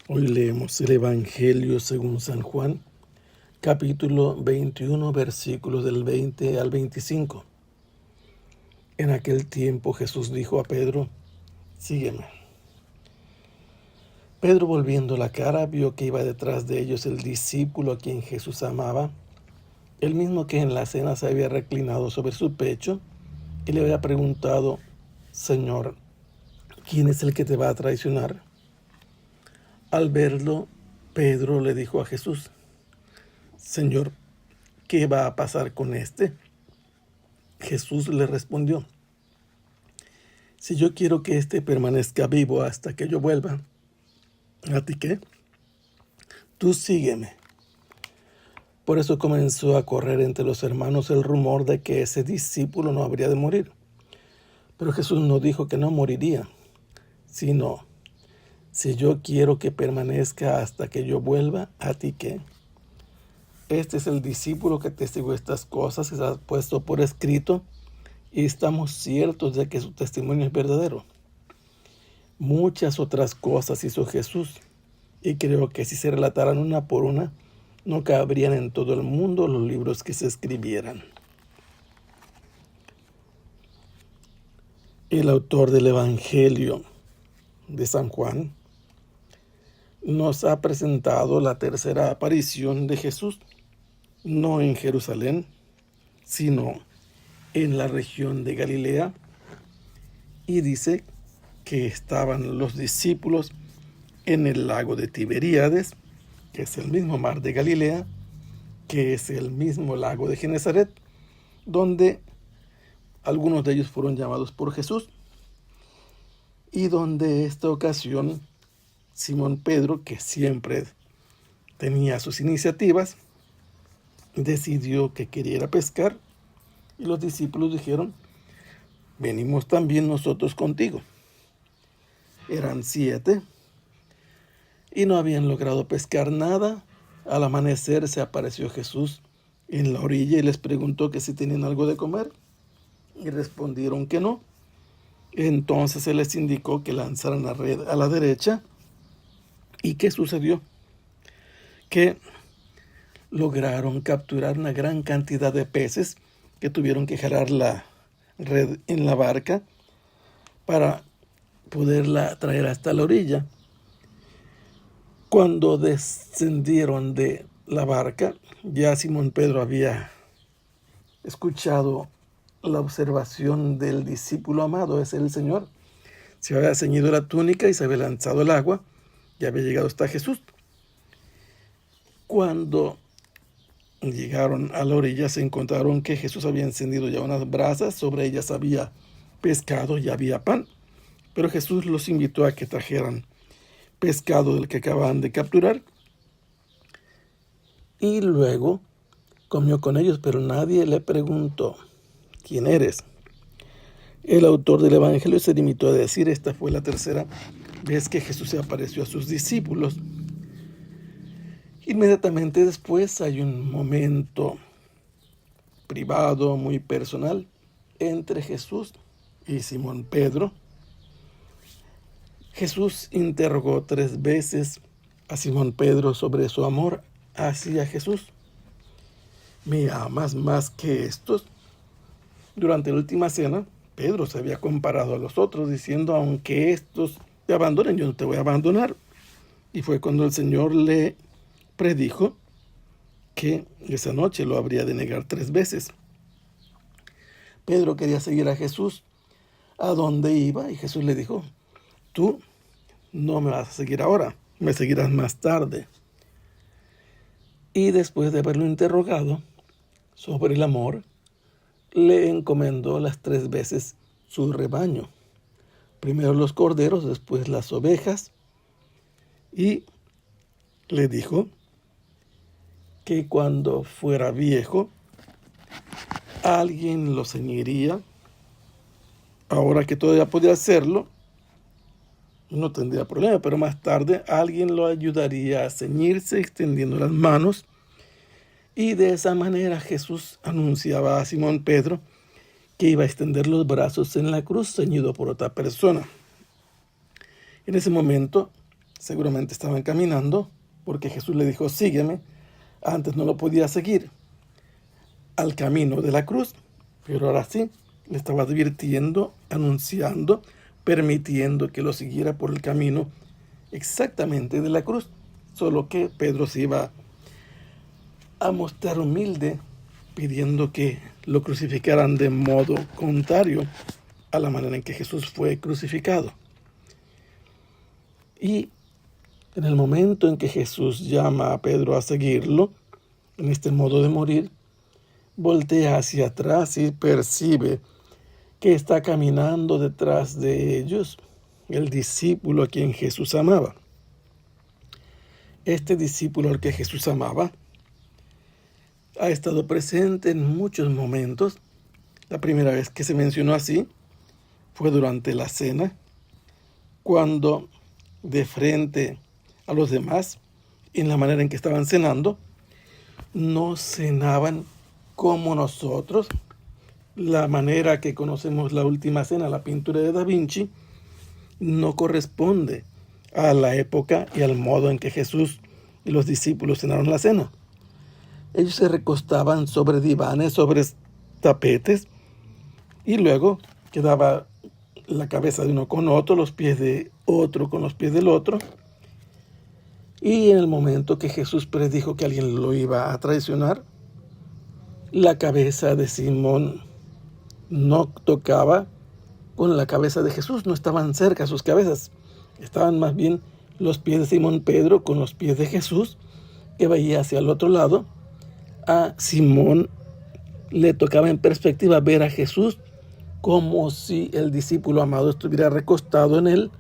Hoy leemos el Evangelio según San Juan, capítulo 21, versículos del 20 al 25. En aquel tiempo Jesús dijo a Pedro: sígueme. Pedro, volviendo la cara, vio que iba detrás de ellos el discípulo a quien Jesús amaba, el mismo que en la cena se había reclinado sobre su pecho y le había preguntado: Señor, ¿quién es el que te va a traicionar? Al verlo, Pedro le dijo a Jesús: Señor, ¿qué va a pasar con este? Jesús le respondió: si yo quiero que éste permanezca vivo hasta que yo vuelva, ¿a ti qué? Tú sígueme. Por eso comenzó a correr entre los hermanos el rumor de que ese discípulo no habría de morir. Pero Jesús no dijo que no moriría, sino: si yo quiero que permanezca hasta que yo vuelva, ¿a ti qué? Este es el discípulo que testigó estas cosas y se ha puesto por escrito, y estamos ciertos de que su testimonio es verdadero. Muchas otras cosas hizo Jesús, y creo que si se relataran una por una, no cabrían en todo el mundo los libros que se escribieran. El autor del Evangelio de San Juan nos ha presentado la tercera aparición de Jesús, no en Jerusalén, sino en la región de Galilea, y dice que estaban los discípulos en el lago de Tiberíades, que es el mismo mar de Galilea, que es el mismo lago de Genesaret, donde algunos de ellos fueron llamados por Jesús, y donde esta ocasión Simón Pedro, que siempre tenía sus iniciativas, decidió que quería ir a pescar, y los discípulos dijeron: venimos también nosotros contigo. Eran 7 y no habían logrado pescar nada. Al amanecer se apareció Jesús en la orilla y les preguntó que si tenían algo de comer, y respondieron que no. Entonces se les indicó que lanzaran la red a la derecha. ¿Y qué sucedió? Que lograron capturar una gran cantidad de peces, que tuvieron que jalar la red en la barca para poderla traer hasta la orilla. Cuando descendieron de la barca, ya Simón Pedro había escuchado la observación del discípulo amado, es el Señor. Se había ceñido la túnica y se había lanzado al agua, y había llegado hasta Jesús. Cuando llegaron a la orilla, se encontraron que Jesús había encendido ya unas brasas, sobre ellas había pescado y había pan, pero Jesús los invitó a que trajeran pescado del que acababan de capturar, y luego comió con ellos, pero nadie le preguntó: ¿quién eres? El autor del Evangelio se limitó a decir: esta fue la tercera vez que Jesús se apareció a sus discípulos. Inmediatamente después hay un momento privado, muy personal, entre Jesús y Simón Pedro. Jesús interrogó 3 veces a Simón Pedro sobre su amor hacia Jesús. ¿Me amas más que estos? Durante la última cena, Pedro se había comparado a los otros, diciendo: aunque estos te abandonen, yo no te voy a abandonar. Y fue cuando el Señor le predijo que esa noche lo habría de negar 3 veces. Pedro quería seguir a Jesús a donde iba, y Jesús le dijo: tú no me vas a seguir ahora, me seguirás más tarde. Y después de haberlo interrogado sobre el amor, le encomendó las 3 veces su rebaño. Primero los corderos, después las ovejas, y le dijo que cuando fuera viejo, alguien lo ceñiría. Ahora que todavía podía hacerlo, no tendría problema, pero más tarde alguien lo ayudaría a ceñirse extendiendo las manos. Y de esa manera Jesús anunciaba a Simón Pedro que iba a extender los brazos en la cruz ceñido por otra persona. En ese momento, seguramente estaban caminando, porque Jesús le dijo, sígueme. Antes no lo podía seguir al camino de la cruz, pero ahora sí, le estaba advirtiendo, anunciando, permitiendo que lo siguiera por el camino exactamente de la cruz. Solo que Pedro se iba a mostrar humilde, pidiendo que lo crucificaran de modo contrario a la manera en que Jesús fue crucificado. Y en el momento en que Jesús llama a Pedro a seguirlo, en este modo de morir, voltea hacia atrás y percibe que está caminando detrás de ellos el discípulo a quien Jesús amaba. Este discípulo al que Jesús amaba ha estado presente en muchos momentos. La primera vez que se mencionó así fue durante la cena, cuando de frente a los demás, en la manera en que estaban cenando, no cenaban como nosotros. La manera que conocemos la última cena, la pintura de Da Vinci, no corresponde a la época y al modo en que Jesús y los discípulos cenaron la cena. Ellos se recostaban sobre divanes, sobre tapetes, y luego quedaba la cabeza de uno con otro, los pies de otro con los pies del otro. Y en el momento que Jesús predijo que alguien lo iba a traicionar, la cabeza de Simón no tocaba con la cabeza de Jesús, no estaban cerca sus cabezas, estaban más bien los pies de Simón Pedro con los pies de Jesús, que veía hacia el otro lado. A Simón le tocaba en perspectiva ver a Jesús como si el discípulo amado estuviera recostado en él,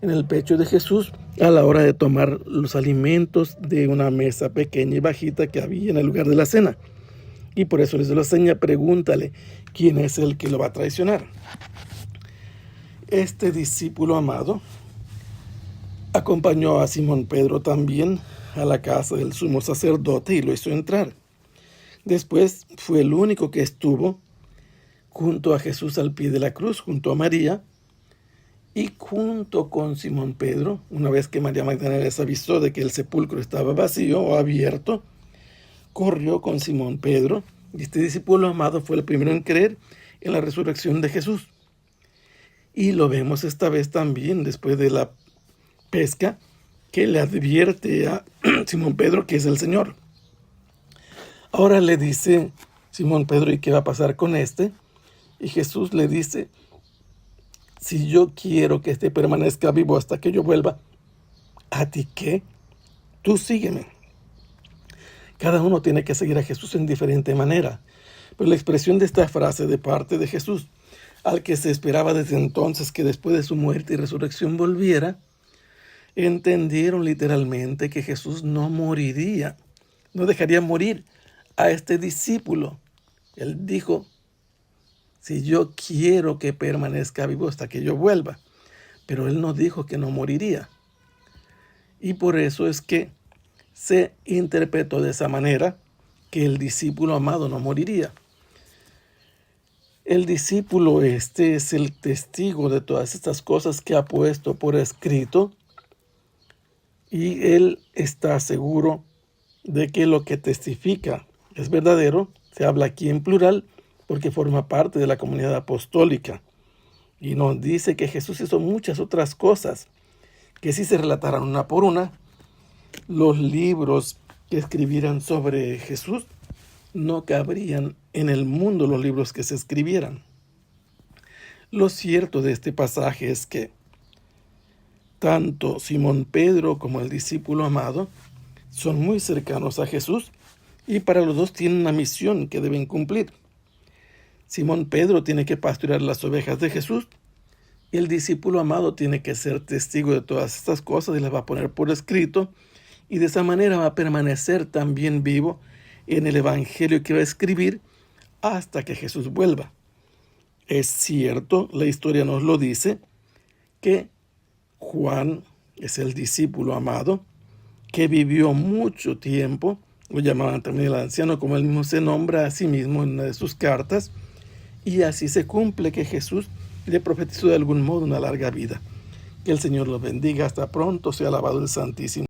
en el pecho de Jesús, a la hora de tomar los alimentos de una mesa pequeña y bajita que había en el lugar de la cena. Y por eso les dio la seña, pregúntale quién es el que lo va a traicionar. Este discípulo amado acompañó a Simón Pedro también a la casa del sumo sacerdote y lo hizo entrar. Después fue el único que estuvo junto a Jesús al pie de la cruz, junto a María, y junto con Simón Pedro, una vez que María Magdalena les avisó de que el sepulcro estaba vacío o abierto, corrió con Simón Pedro, y este discípulo amado fue el primero en creer en la resurrección de Jesús. Y lo vemos esta vez también, después de la pesca, que le advierte a Simón Pedro que es el Señor. Ahora le dice Simón Pedro, ¿y qué va a pasar con este? Y Jesús le dice, si yo quiero que este permanezca vivo hasta que yo vuelva, ¿a ti qué? Tú sígueme. Cada uno tiene que seguir a Jesús en diferente manera. Pero la expresión de esta frase de parte de Jesús, al que se esperaba desde entonces que después de su muerte y resurrección volviera, entendieron literalmente que Jesús no moriría, no dejaría morir a este discípulo. Él dijo, si yo quiero que permanezca vivo hasta que yo vuelva, pero él no dijo que no moriría. Y por eso es que se interpretó de esa manera que el discípulo amado no moriría. El discípulo es el testigo de todas estas cosas que ha puesto por escrito, y él está seguro de que lo que testifica es verdadero. Se habla aquí en plural porque forma parte de la comunidad apostólica. Y nos dice que Jesús hizo muchas otras cosas, que si se relataran una por una, los libros que escribieran sobre Jesús no cabrían en el mundo los libros que se escribieran. Lo cierto de este pasaje es que tanto Simón Pedro como el discípulo amado son muy cercanos a Jesús y para los dos tienen una misión que deben cumplir. Simón Pedro tiene que pastorear las ovejas de Jesús y el discípulo amado tiene que ser testigo de todas estas cosas y las va a poner por escrito, y de esa manera va a permanecer también vivo en el evangelio que va a escribir hasta que Jesús vuelva. Es cierto, la historia nos lo dice, que Juan es el discípulo amado que vivió mucho tiempo, lo llamaban también el anciano, como él mismo se nombra a sí mismo en una de sus cartas, y así se cumple que Jesús le profetizó de algún modo una larga vida, Que el Señor los bendiga. Hasta pronto. Sea alabado el Santísimo.